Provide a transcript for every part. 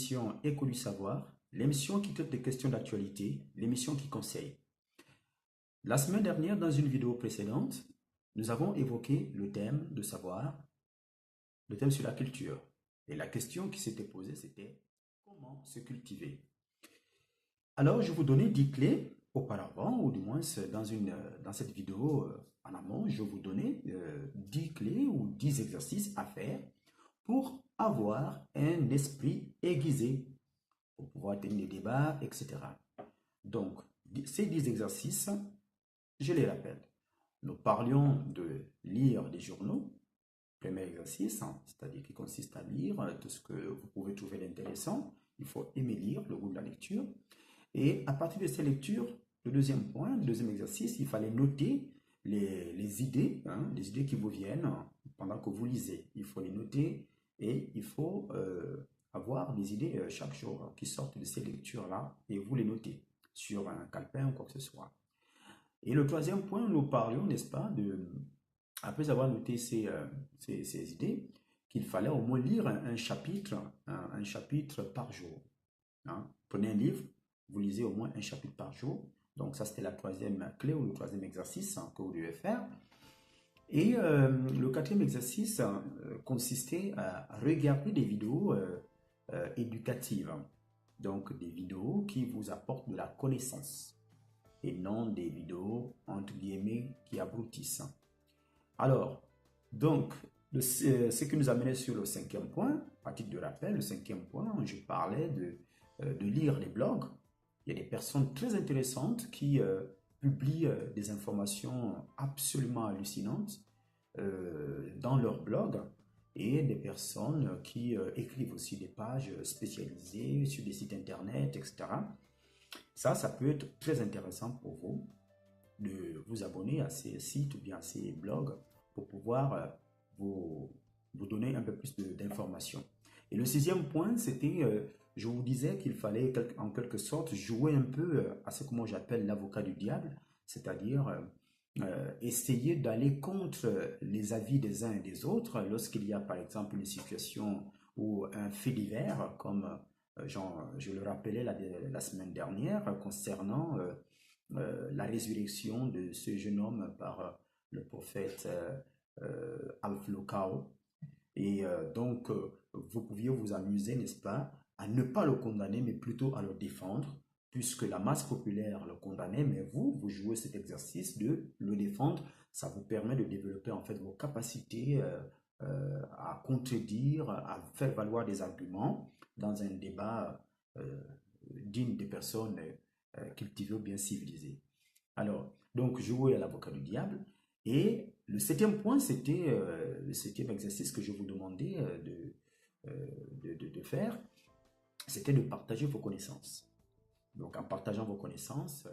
l'émission Écho du savoir, l'émission qui traite des questions d'actualité, l'émission qui conseille. La semaine dernière, dans une vidéo précédente, nous avons évoqué le thème de savoir, le thème sur la culture. Et la question qui s'était posée, c'était comment se cultiver. Alors, je vous donnais 10 clés auparavant, ou du moins dans cette vidéo en amont, je vous donnais 10 clés ou 10 exercices à faire pour avoir un esprit aiguisé, pour pouvoir tenir des débats, etc. Donc, ces 10 exercices, je les rappelle. Nous parlions de lire des journaux, premier exercice, c'est-à-dire qui consiste à lire tout ce que vous pouvez trouver d'intéressant. Il faut aimer lire, le goût de la lecture. Et à partir de ces lectures, le deuxième point, le deuxième exercice, il fallait noter les idées, les idées qui vous viennent pendant que vous lisez. Il faut les noter et il faut avoir des idées chaque jour qui sortent de ces lectures-là et vous les notez sur un calepin ou quoi que ce soit. Et le troisième point, nous parlions, n'est-ce pas, après avoir noté ces idées, qu'il fallait au moins lire un chapitre par jour. Prenez un livre, vous lisez au moins un chapitre par jour. Donc ça, c'était la troisième clé ou le troisième exercice que vous devez faire. Et le quatrième exercice consistait à regarder des vidéos éducatives. Donc des vidéos qui vous apportent de la connaissance et non des vidéos, entre guillemets, qui abrutissent. Alors, donc, ce qui nous amenait sur le cinquième point, à titre de rappel, le cinquième point, je parlais de lire les blogs. Il y a des personnes très intéressantes qui publient des informations absolument hallucinantes dans leurs blogs et des personnes qui écrivent aussi des pages spécialisées sur des sites internet, etc. Ça peut être très intéressant pour vous de vous abonner à ces sites ou bien à ces blogs pour pouvoir vous donner un peu plus d'informations. Et le sixième point, c'était, je vous disais qu'il fallait en quelque sorte jouer un peu à ce que moi j'appelle l'avocat du diable, c'est-à-dire essayer d'aller contre les avis des uns et des autres lorsqu'il y a par exemple une situation ou un fait divers comme je le rappelais la semaine dernière concernant la résurrection de ce jeune homme par le prophète Al-Flukao. Et donc, vous pouviez vous amuser, n'est-ce pas, à ne pas le condamner, mais plutôt à le défendre, puisque la masse populaire le condamnait, mais vous jouez cet exercice de le défendre. Ça vous permet de développer en fait vos capacités à contredire, à faire valoir des arguments dans un débat digne des personnes cultivées ou bien civilisées. Alors, donc, jouer à l'avocat du diable. Et le septième point, c'était le septième exercice que je vous demandais de faire, c'était de partager vos connaissances. Donc, en partageant vos connaissances,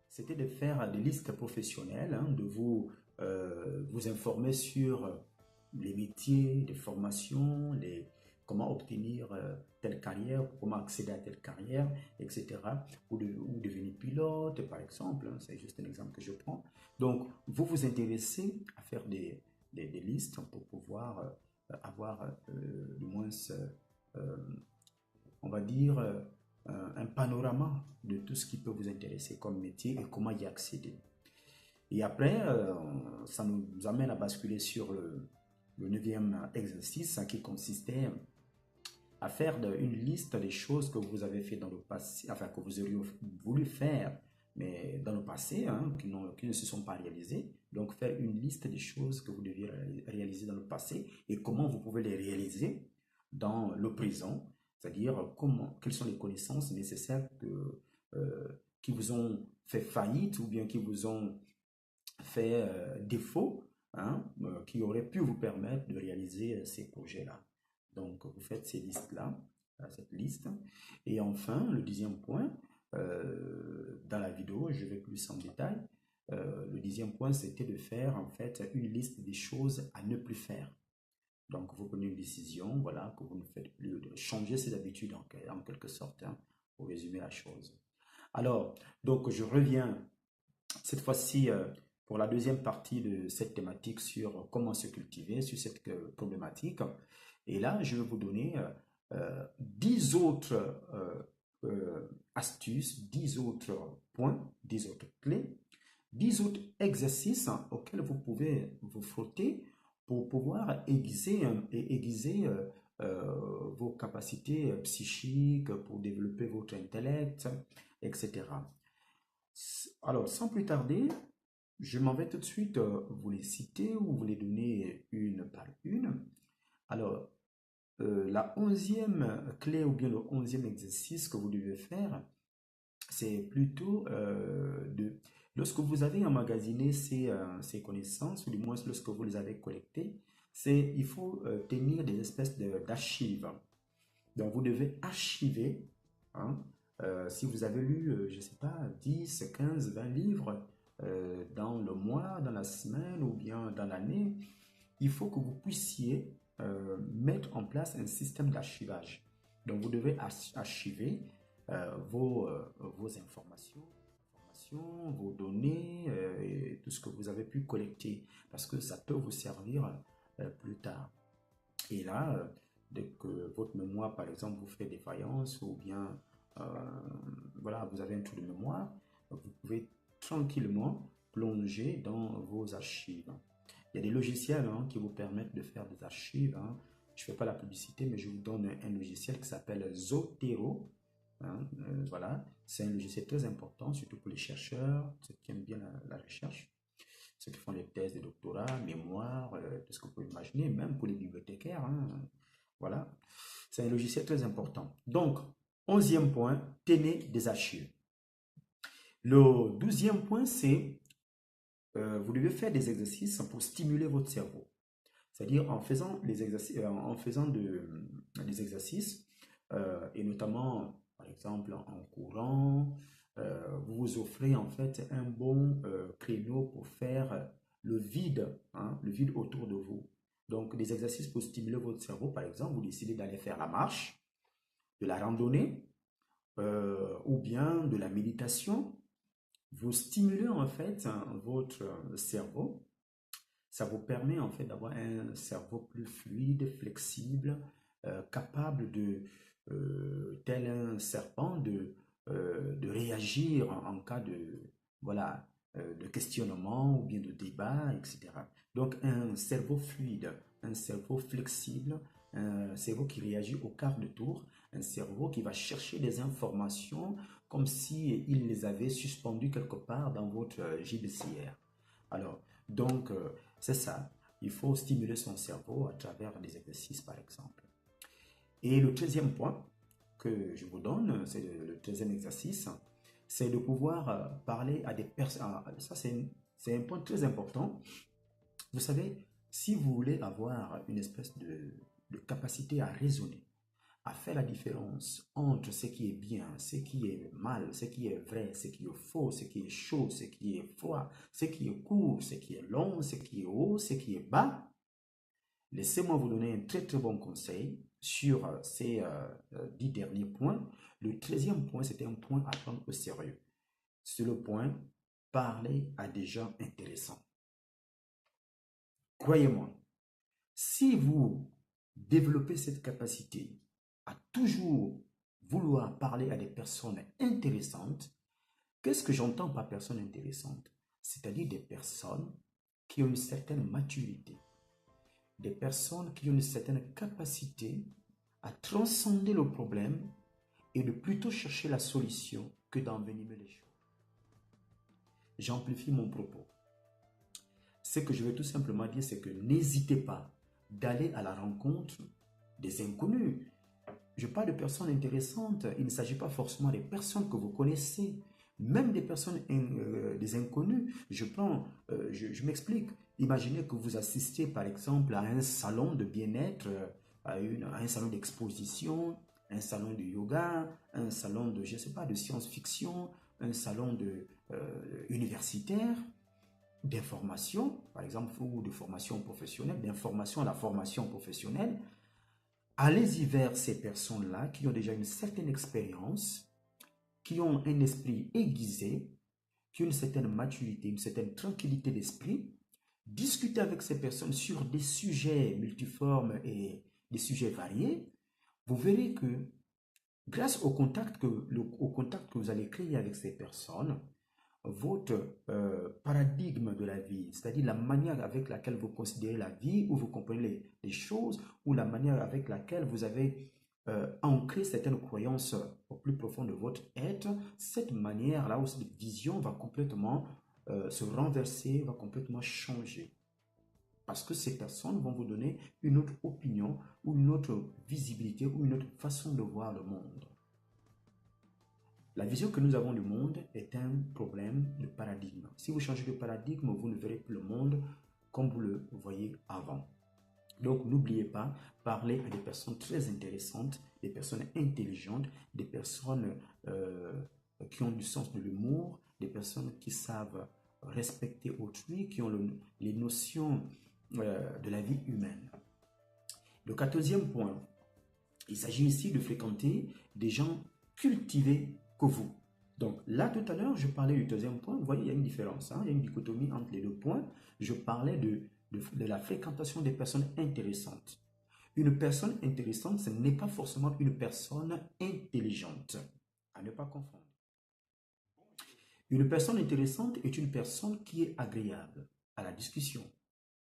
c'était de faire des listes professionnelles, de vous informer sur les métiers, les formations, comment obtenir telle carrière, comment accéder à telle carrière, etc. Ou devenir pilote, par exemple, c'est juste un exemple que je prends. Donc, vous vous intéressez à faire des listes pour pouvoir avoir du moins, on va dire, un panorama de tout ce qui peut vous intéresser comme métier et comment y accéder. Et après, ça nous amène à basculer sur le neuvième exercice qui consistait à faire une liste des choses que vous avez fait dans le passé, enfin que vous auriez voulu faire, mais dans le passé, qui ne se sont pas réalisées. Donc faire une liste des choses que vous deviez réaliser dans le passé et comment vous pouvez les réaliser dans le présent, c'est-à-dire quelles sont les connaissances nécessaires qui vous ont fait faillite ou bien qui vous ont fait défaut, qui auraient pu vous permettre de réaliser ces projets-là. Donc, vous faites ces listes-là, cette liste. Et enfin, le dixième point, dans la vidéo, je vais plus en détail. Le dixième point, c'était de faire en fait une liste des choses à ne plus faire. Donc, vous prenez une décision, voilà, que vous ne faites plus, de changer ses habitudes en quelque sorte, pour résumer la chose. Alors, donc, je reviens cette fois-ci pour la deuxième partie de cette thématique sur comment se cultiver, sur cette problématique. Et là, je vais vous donner 10 autres astuces, 10 autres points, 10 autres clés, 10 autres exercices auxquels vous pouvez vous frotter pour pouvoir aiguiser vos capacités psychiques, pour développer votre intellect, etc. Alors, sans plus tarder, je m'en vais tout de suite vous les citer ou vous les donner une par une. Alors, la 11e clé ou bien le 11e exercice que vous devez faire, c'est plutôt lorsque vous avez emmagasiné ces connaissances, ou du moins lorsque vous les avez collectées, il faut tenir des espèces d'archives. Donc, vous devez archiver, hein, si vous avez lu, je ne sais pas, 10, 15, 20 livres dans le mois, dans la semaine ou bien dans l'année, il faut que vous puissiez mettre en place un système d'archivage. Donc, vous devez archiver vos informations, vos données, et tout ce que vous avez pu collecter, parce que ça peut vous servir plus tard. Et là, dès que votre mémoire, par exemple, vous fait défaillance ou bien voilà, vous avez un trou de mémoire, vous pouvez tranquillement plonger dans vos archives. Il y a des logiciels qui vous permettent de faire des archives. Je ne fais pas la publicité, mais je vous donne un logiciel qui s'appelle Zotero. Voilà, c'est un logiciel très important, surtout pour les chercheurs, ceux qui aiment bien la recherche, ceux qui font des thèses de doctorat, mémoire, tout ce que vous pouvez imaginer, même pour les bibliothécaires. Voilà, c'est un logiciel très important. Donc, 11e point, tenez des archives. Le 12e point, c'est vous devez faire des exercices pour stimuler votre cerveau. C'est-à-dire en faisant des exercices, et notamment, par exemple, en courant, vous vous offrez en fait un bon créneau pour faire le vide autour de vous. Donc, des exercices pour stimuler votre cerveau, par exemple, vous décidez d'aller faire la marche, de la randonnée, ou bien de la méditation. Vous stimulez en fait votre cerveau. Ça vous permet en fait d'avoir un cerveau plus fluide, flexible, capable tel un serpent, de réagir en cas voilà, de questionnement ou bien de débat, etc. Donc un cerveau fluide, un cerveau flexible, un cerveau qui réagit au quart de tour, un cerveau qui va chercher des informations comme si il les avait suspendues quelque part dans votre gibecière. Alors, donc, c'est ça. Il faut stimuler son cerveau à travers des exercices, par exemple. Et le 13e point que je vous donne, c'est le 13e exercice, c'est de pouvoir parler à des personnes. Ça, c'est un point très important. Vous savez, si vous voulez avoir une espèce de capacité à raisonner, à faire la différence entre ce qui est bien, ce qui est mal, ce qui est vrai, ce qui est faux, ce qui est chaud, ce qui est froid, ce qui est court, ce qui est long, ce qui est haut, ce qui est bas, laissez-moi vous donner un très très bon conseil sur ces 10 derniers points. Le 13e point, c'était un point à prendre au sérieux. C'est le point, parler à des gens intéressants. Croyez-moi, si vous développez cette capacité à toujours vouloir parler à des personnes intéressantes, qu'est-ce que j'entends par personnes intéressantes? C'est-à-dire des personnes qui ont une certaine maturité, des personnes qui ont une certaine capacité à transcender le problème et de plutôt chercher la solution que d'envenimer les choses. J'amplifie mon propos. Ce que je veux tout simplement dire, c'est que n'hésitez pas d'aller à la rencontre des inconnus. Je parle de personnes intéressantes. Il ne s'agit pas forcément des personnes que vous connaissez, même des personnes, des inconnus. Je m'explique. Imaginez que vous assistez par exemple à un salon de bien-être, à un salon d'exposition, un salon de yoga, un salon de, je ne sais pas, de science-fiction, un salon universitaire, d'information, par exemple, ou de formation professionnelle, d'information à la formation professionnelle. Allez-y vers ces personnes-là qui ont déjà une certaine expérience, qui ont un esprit aiguisé, qui ont une certaine maturité, une certaine tranquillité d'esprit. Discutez avec ces personnes sur des sujets multiformes et des sujets variés. vous verrez que grâce au contact que vous allez créer avec ces personnes, votre paradigme de la vie, c'est-à-dire la manière avec laquelle vous considérez la vie, ou vous comprenez les choses, ou la manière avec laquelle vous avez ancré certaines croyances au plus profond de votre être, cette manière-là, ou cette vision va complètement se renverser, va complètement changer. Parce que ces personnes vont vous donner une autre opinion, ou une autre visibilité, ou une autre façon de voir le monde. La vision que nous avons du monde est un problème de paradigme. Si vous changez de paradigme, vous ne verrez plus le monde comme vous le voyez avant. Donc, n'oubliez pas, parlez à des personnes très intéressantes, des personnes intelligentes, des personnes qui ont du sens de l'humour, des personnes qui savent respecter autrui, qui ont les notions de la vie humaine. Le 14e point, il s'agit ici de fréquenter des gens cultivés que vous. Donc là, tout à l'heure, je parlais du deuxième point. Vous voyez, il y a une différence, hein? Il y a une dichotomie entre les deux points. Je parlais de la fréquentation des personnes intéressantes. Une personne intéressante, ce n'est pas forcément une personne intelligente. À ne pas confondre. Une personne intéressante est une personne qui est agréable à la discussion,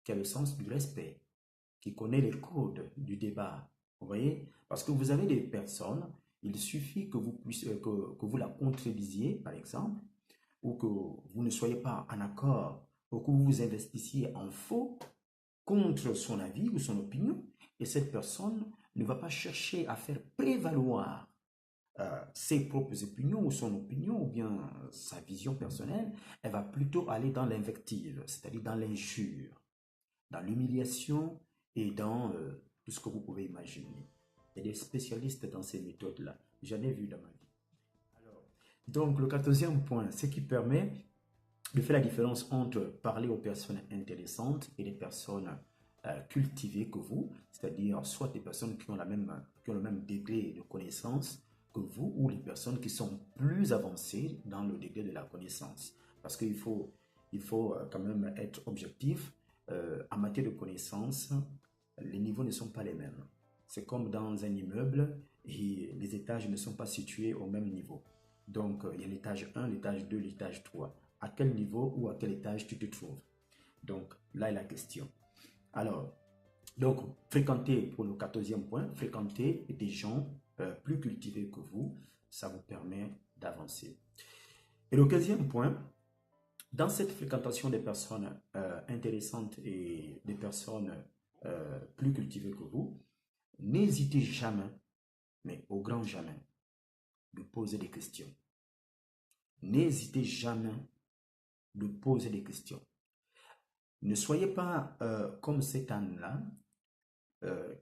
qui a le sens du respect, qui connaît les codes du débat. Vous voyez? Parce que vous avez des personnes, il suffit que que vous la contredisiez, par exemple, ou que vous ne soyez pas en accord, ou que vous vous investissiez en faux contre son avis ou son opinion, et cette personne ne va pas chercher à faire prévaloir ses propres opinions ou son opinion ou bien sa vision personnelle, elle va plutôt aller dans l'invective, c'est-à-dire dans l'injure, dans l'humiliation et dans tout ce que vous pouvez imaginer. Il y a des spécialistes dans ces méthodes-là. J'en ai vu dans ma vie. Alors, donc, le 14e point, ce qui permet de faire la différence entre parler aux personnes intéressantes et des personnes cultivées que vous, c'est-à-dire soit des personnes qui ont le même degré de connaissance que vous, ou les personnes qui sont plus avancées dans le degré de la connaissance. Parce qu'il faut, quand même être objectif. En matière de connaissance, les niveaux ne sont pas les mêmes. C'est comme dans un immeuble et les étages ne sont pas situés au même niveau. Donc, il y a l'étage 1, l'étage 2, l'étage 3. À quel niveau ou à quel étage tu te trouves? Donc, là est la question. Alors, donc, fréquenter, pour le 14e point, fréquenter des gens plus cultivés que vous, ça vous permet d'avancer. Et le 15e point, dans cette fréquentation des personnes intéressantes et des personnes plus cultivées que vous, n'hésitez jamais, mais au grand jamais, de poser des questions. N'hésitez jamais de poser des questions. Ne soyez pas comme cet âne-là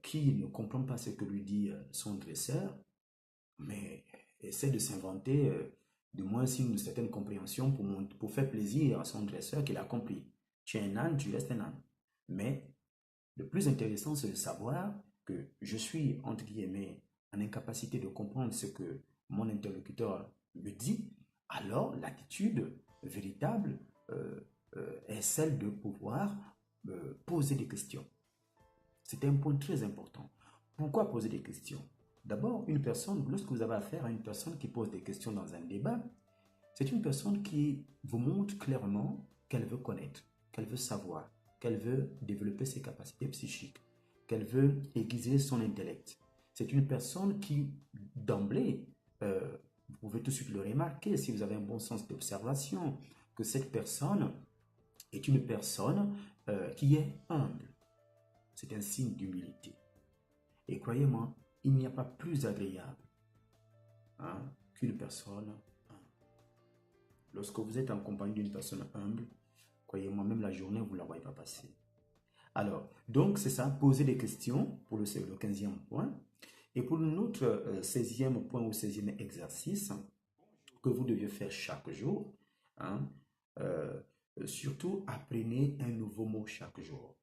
qui ne comprend pas ce que lui dit son dresseur, mais essaie de s'inventer du moins une certaine compréhension pour faire plaisir à son dresseur qu'il a compris. Tu es un âne, tu restes un âne. Mais le plus intéressant, c'est de savoir que je suis, entre guillemets, en incapacité de comprendre ce que mon interlocuteur me dit. Alors, l'attitude véritable est celle de pouvoir poser des questions. C'est un point très important. Pourquoi poser des questions? D'abord, une personne, lorsque vous avez affaire à une personne qui pose des questions dans un débat, c'est une personne qui vous montre clairement qu'elle veut connaître, qu'elle veut savoir, qu'elle veut développer ses capacités psychiques, qu'elle veut aiguiser son intellect. C'est une personne qui, d'emblée, vous pouvez tout de suite le remarquer si vous avez un bon sens d'observation, que cette personne est une personne qui est humble. C'est un signe d'humilité. Et croyez-moi, il n'y a pas plus agréable qu'une personne humble. Lorsque vous êtes en compagnie d'une personne humble, croyez-moi, même la journée, vous ne la voyez pas passer. Alors, donc c'est ça, poser des questions pour le 15e point. Et pour notre 16e point ou 16e exercice que vous deviez faire chaque jour, surtout apprenez un nouveau mot chaque jour.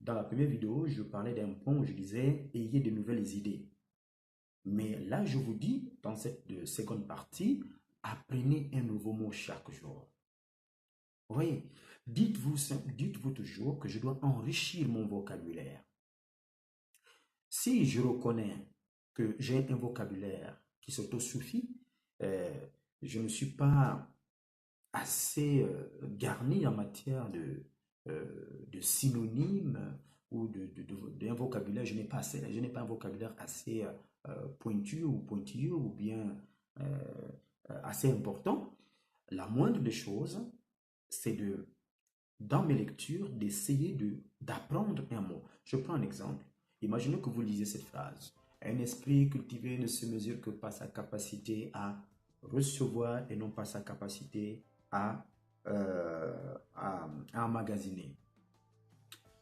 Dans la première vidéo, je parlais d'un point où je disais « ayez de nouvelles idées ». Mais là, je vous dis, dans cette seconde partie, apprenez un nouveau mot chaque jour. Vous voyez, dites-vous toujours que je dois enrichir mon vocabulaire. Si je reconnais que j'ai un vocabulaire qui s'autosuffit, euh, je ne suis pas assez garni en matière de synonymes ou d'un vocabulaire, je n'ai pas un vocabulaire assez pointu ou pointilleux ou bien euh, assez important. La moindre des choses, c'est dans mes lectures, d'essayer d'apprendre un mot. Je prends un exemple. Imaginez que vous lisez cette phrase. Un esprit cultivé ne se mesure que par sa capacité à recevoir et non pas sa capacité à emmagasiner.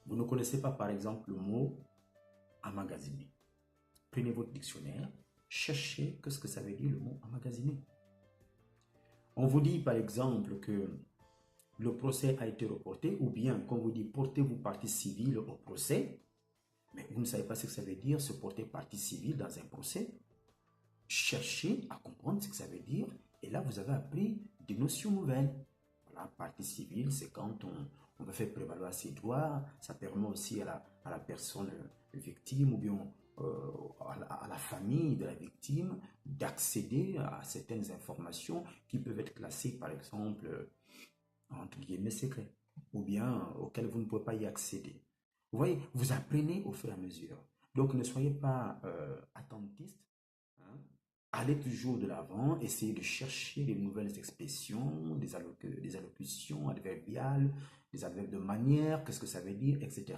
Vous ne connaissez pas, par exemple, le mot emmagasiner. Prenez votre dictionnaire, cherchez ce que ça veut dire le mot emmagasiner. On vous dit, par exemple, que le procès a été reporté, ou bien, quand vous dit portez-vous partie civile au procès, mais vous ne savez pas ce que ça veut dire se porter partie civile dans un procès. Cherchez à comprendre ce que ça veut dire, et là, vous avez appris des notions nouvelles. Voilà, partie civile, c'est quand on veut faire prévaloir ses droits, ça permet aussi à la personne victime ou bien à la famille de la victime d'accéder à certaines informations qui peuvent être classées, par exemple, entre guillemets secrets, ou bien auxquels vous ne pouvez pas y accéder. Vous voyez, vous apprenez au fur et à mesure. Donc ne soyez pas attentiste, hein. Allez toujours de l'avant, essayez de chercher des nouvelles expressions, des allocutions adverbiales, des adverbes de manière, qu'est-ce que ça veut dire, etc.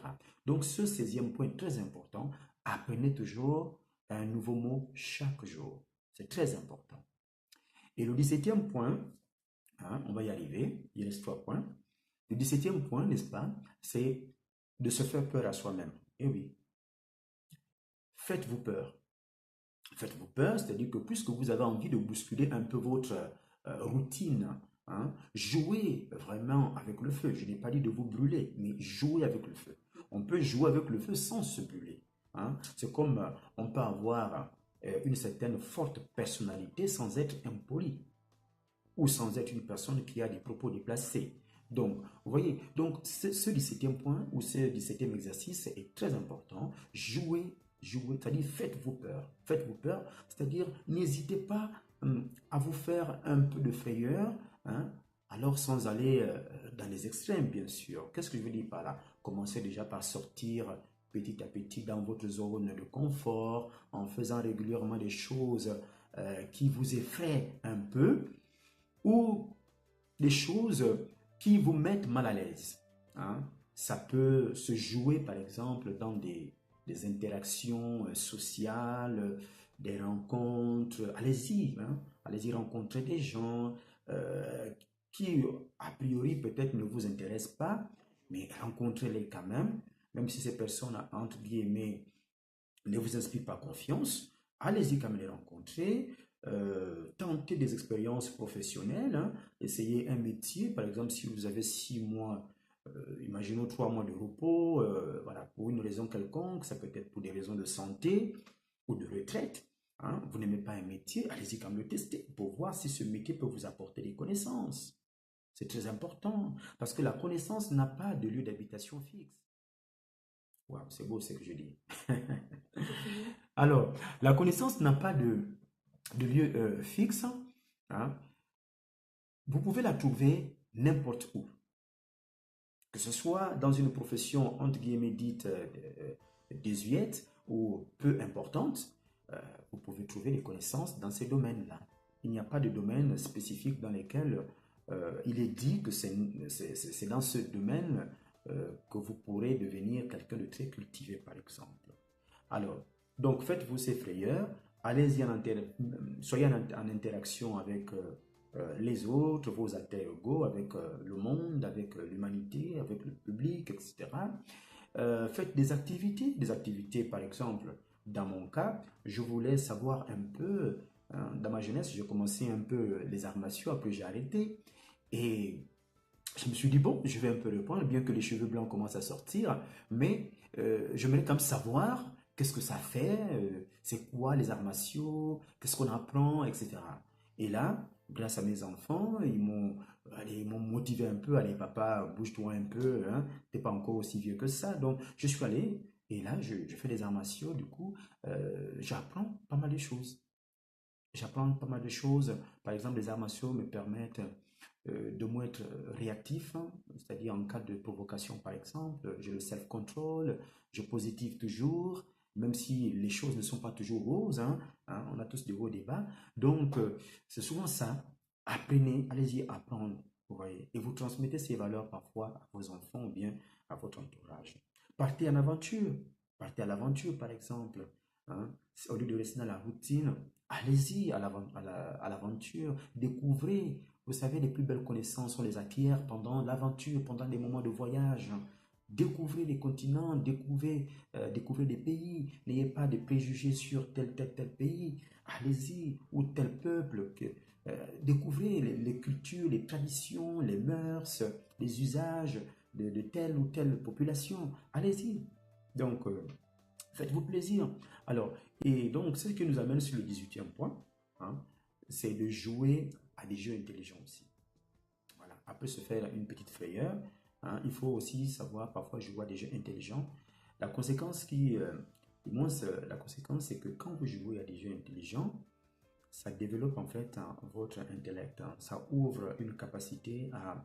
Donc ce 16e point très important, apprenez toujours un nouveau mot chaque jour. C'est très important. Et le 17e point, hein, on va y arriver, il reste 3 points. Le 17e point, n'est-ce pas, c'est de se faire peur à soi-même. Et oui, faites-vous peur. Faites-vous peur, c'est-à-dire que puisque vous avez envie de bousculer un peu votre routine, hein, jouez vraiment avec le feu. Je n'ai pas dit de vous brûler, mais jouez avec le feu. On peut jouer avec le feu sans se brûler, hein. C'est comme on peut avoir une certaine forte personnalité sans être impoli ou sans être une personne qui a des propos déplacés. Donc, vous voyez, donc ce 17e point ou ce 17e exercice est très important. Jouez, jouez, c'est-à-dire faites-vous peur. Faites-vous peur, c'est-à-dire n'hésitez pas à vous faire un peu de frayeur, hein, alors sans aller dans les extrêmes, bien sûr. Qu'est-ce que je veux dire par là? Commencez déjà par sortir petit à petit dans votre zone de confort, en faisant régulièrement des choses qui vous effraient un peu, ou des choses qui vous mettent mal à l'aise, hein. Ça peut se jouer, par exemple, dans des interactions sociales, des rencontres. Allez-y, hein. Allez-y rencontrer des gens qui, a priori, peut-être ne vous intéressent pas, mais rencontrez-les quand même si ces personnes, entre guillemets, ne vous inspirent pas confiance. Allez-y quand même les rencontrer. Tentez des expériences professionnelles, hein. Essayez un métier, par exemple, si vous avez 6 mois, imaginons 3 mois de repos, voilà, pour une raison quelconque, ça peut être pour des raisons de santé ou de retraite, hein. Vous n'aimez pas un métier, allez-y quand même le tester pour voir si ce métier peut vous apporter des connaissances. C'est très important parce que la connaissance n'a pas de lieu d'habitation fixe. Waouh, c'est beau ce que je dis. Alors, la connaissance n'a pas de lieu fixe, hein. Vous pouvez la trouver n'importe où. Que ce soit dans une profession, entre guillemets, dite désuète ou peu importante, euh, vous pouvez trouver des connaissances dans ces domaines-là. Il n'y a pas de domaine spécifique dans lequel il est dit que c'est dans ce domaine que vous pourrez devenir quelqu'un de très cultivé, par exemple. Alors, donc faites-vous ces frayeurs, allez-y soyez en interaction avec les autres, vos alter ego, avec le monde, avec l'humanité, avec le public, etc. Faites des activités par exemple, dans mon cas, je voulais savoir un peu, dans ma jeunesse, j'ai commencé un peu les arts martiaux, après j'ai arrêté, et je me suis dit, bon, je vais un peu reprendre, bien que les cheveux blancs commencent à sortir, mais j'aimerais quand même savoir qu'est-ce que ça fait, c'est quoi les arts martiaux, qu'est-ce qu'on apprend, etc. Et là, grâce à mes enfants, ils m'ont motivé un peu, allez papa, bouge-toi un peu, hein, t'es pas encore aussi vieux que ça. Donc, je suis allé Et là, je fais des arts martiaux, du coup, j'apprends pas mal de choses. J'apprends pas mal de choses. Par exemple, les arts martiaux me permettent de moins être réactif, hein, c'est-à-dire en cas de provocation, par exemple, j'ai le self-control, je positive toujours, même si les choses ne sont pas toujours roses, hein, on a tous des hauts et des bas. Donc, c'est souvent ça. Apprenez, allez-y apprendre, vous voyez, et vous transmettez ces valeurs parfois à vos enfants ou bien à votre entourage. Partez en aventure, partez à l'aventure, par exemple, hein, au lieu de rester dans la routine. Allez-y à l'aventure, découvrez. Vous savez, les plus belles connaissances, on les acquiert pendant l'aventure, pendant les moments de voyage. Découvrez les continents, découvrez des pays. N'ayez pas de préjugés sur tel pays. Allez-y, ou tel peuple. Découvrez les cultures, les traditions, les mœurs, les usages de telle ou telle population. Allez-y. Donc, faites-vous plaisir. Alors, et donc, ce qui nous amène sur le 18e point, hein, c'est de jouer à des jeux intelligents aussi. Voilà. Après se faire une petite frayeur, hein, il faut aussi savoir parfois jouer à des jeux intelligents. La conséquence la conséquence, c'est que quand vous jouez à des jeux intelligents, ça développe en fait votre intellect. Hein. Ça ouvre une capacité à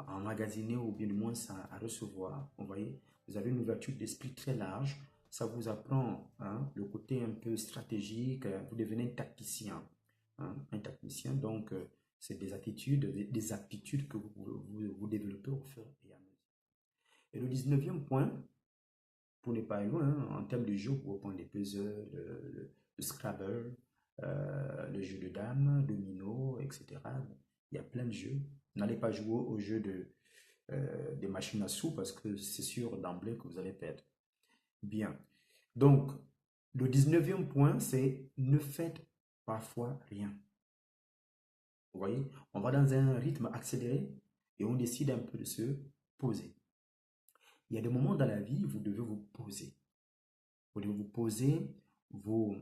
emmagasiner ou bien du moins à recevoir. Vous voyez, vous avez une ouverture d'esprit très large. Ça vous apprend hein, le côté un peu stratégique. Vous devenez un tacticien. Hein, un tacticien, donc c'est des attitudes, des aptitudes que vous développez au fur et à mesure. Et le 19e point, pour ne pas aller loin, hein, en termes de jeu, vous reprenez les puzzles, le Scrabble, le jeu de dames, domino, etc. Il y a plein de jeux. N'allez pas jouer au jeu des machines à sous parce que c'est sûr d'emblée que vous allez perdre. Bien. Donc, le 19e point, c'est ne faites parfois rien. Vous voyez, on va dans un rythme accéléré et on décide un peu de se poser. Il y a des moments dans la vie où vous devez vous poser. Vous devez vous poser, vous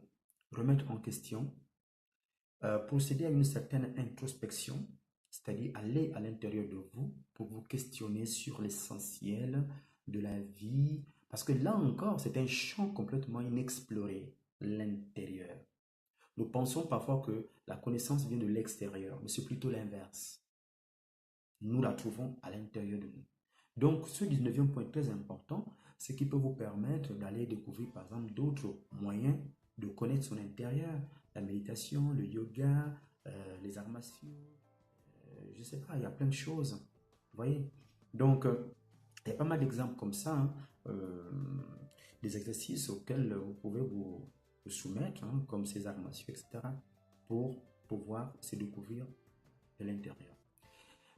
remettre en question, procéder à une certaine introspection, c'est-à-dire aller à l'intérieur de vous pour vous questionner sur l'essentiel de la vie. Parce que là encore, c'est un champ complètement inexploré, l'intérieur. Nous pensons parfois que la connaissance vient de l'extérieur, mais c'est plutôt l'inverse. Nous la trouvons à l'intérieur de nous. Donc, ce 19e point très important, c'est qu'il peut vous permettre d'aller découvrir, par exemple, d'autres moyens de connaître son intérieur. La méditation, le yoga, les arts martiaux, je ne sais pas, il y a plein de choses. Vous voyez? Donc, il y a pas mal d'exemples comme ça, hein, des exercices auxquels vous pouvez vous soumettre, hein, comme ces arts martiaux, etc., pour pouvoir se découvrir de l'intérieur.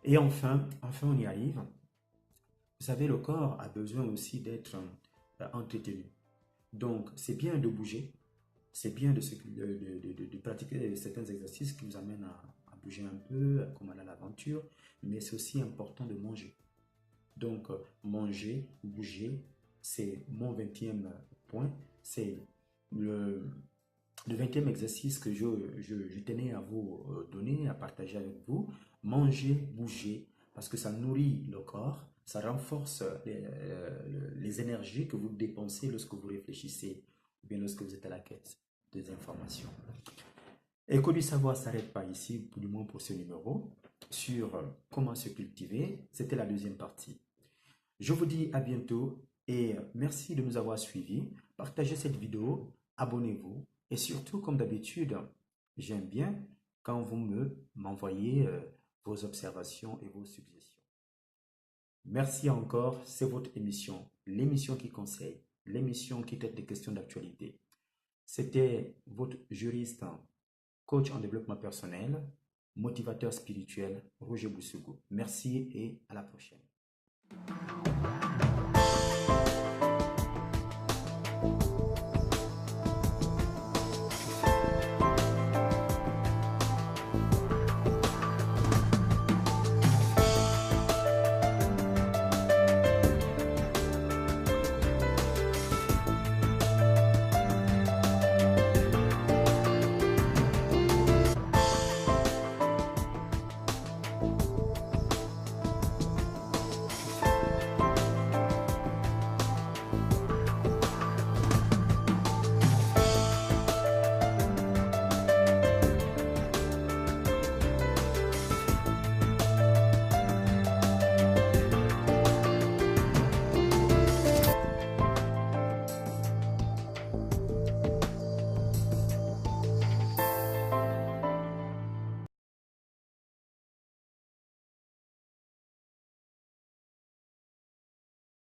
Et enfin, on y arrive. Vous savez, le corps a besoin aussi d'être entretenu. Donc, c'est bien de bouger, c'est bien de pratiquer certains exercices qui vous amènent à bouger un peu, comme aller à l'aventure, mais c'est aussi important de manger. Donc, manger, bouger, c'est mon 20e point, c'est le 20e exercice que je tenais à vous donner, à partager avec vous. Manger, bouger, parce que ça nourrit le corps, ça renforce les énergies que vous dépensez lorsque vous réfléchissez, ou bien lorsque vous êtes à la quête des informations. Éco du savoir ne s'arrête pas ici, du moins pour ce numéro, sur comment se cultiver. C'était la deuxième partie. Je vous dis à bientôt et merci de nous avoir suivis. Partagez cette vidéo, abonnez-vous et surtout, comme d'habitude, j'aime bien quand vous m'envoyez vos observations et vos suggestions. Merci encore, c'est votre émission, l'émission qui conseille, l'émission qui traite des questions d'actualité. C'était votre juriste, coach en développement personnel, motivateur spirituel, Roger Boussougou. Merci et à la prochaine.